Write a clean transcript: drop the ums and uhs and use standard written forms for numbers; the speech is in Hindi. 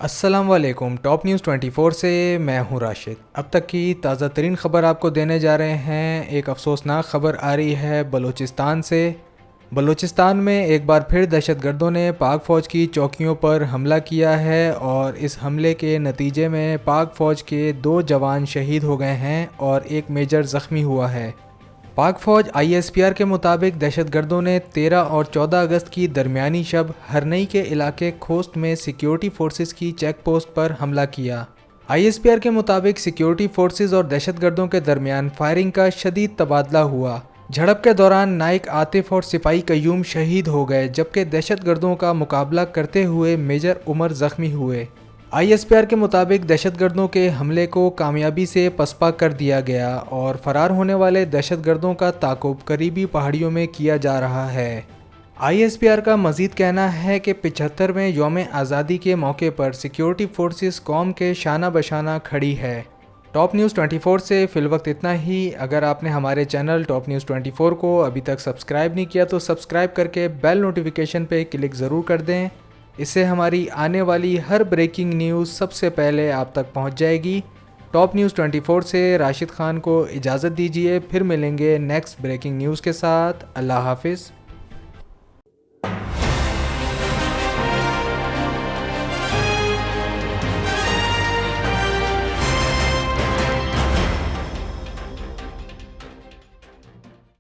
अस्सलाम वालेकुम। टॉप न्यूज़ 24 से मैं हूं राशिद। अब तक की ताज़ा तरीन ख़बर आपको देने जा रहे हैं। एक अफसोसनाक ख़बर आ रही है बलूचिस्तान से। बलूचिस्तान में एक बार फिर दहशतगर्दों ने पाक फ़ौज की चौकियों पर हमला किया है और इस हमले के नतीजे में पाक फ़ौज के 2 जवान शहीद हो गए हैं और एक मेजर ज़ख्मी हुआ है। पाक फ़ौज ISPR के मुताबिक दहशतगर्दों ने 13 और 14 अगस्त की दरमियानी शब हरनई के इलाके खोस्त में सिक्योरिटी फोर्सेस की चेक पोस्ट पर हमला किया। ISPR के मुताबिक सिक्योरिटी फोर्सेस और दहशतगर्दों के दरमियान फायरिंग का शदीद तबादला हुआ। झड़प के दौरान नाइक आतिफ और सिपाही कयूम शहीद हो गए, जबकि दहशतगर्दों का मुकाबला करते हुए मेजर उमर जख्मी हुए। ISPR के मुताबिक दहशतगर्दों के हमले को कामयाबी से पसपा कर दिया गया और फरार होने वाले दहशतगर्दों का ताक़ुब करीबी पहाड़ियों में किया जा रहा है। ISPR का मजीद कहना है कि 75वें यौम आज़ादी के मौके पर सिक्योरिटी फोर्सेस कौम के शाना बशाना खड़ी है। टॉप न्यूज़ 24 से फ़िलवक्त इतना ही। अगर आपने हमारे चैनल टॉप न्यूज़ 24 को अभी तक सब्सक्राइब नहीं किया तो सब्सक्राइब करके बेल नोटिफिकेशन पे क्लिक ज़रूर कर दें। इससे हमारी आने वाली हर ब्रेकिंग न्यूज़ सबसे पहले आप तक पहुंच जाएगी। टॉप न्यूज़ 24 से राशिद खान को इजाज़त दीजिए, फिर मिलेंगे नेक्स्ट ब्रेकिंग न्यूज़ के साथ। अल्लाह हाफिज़।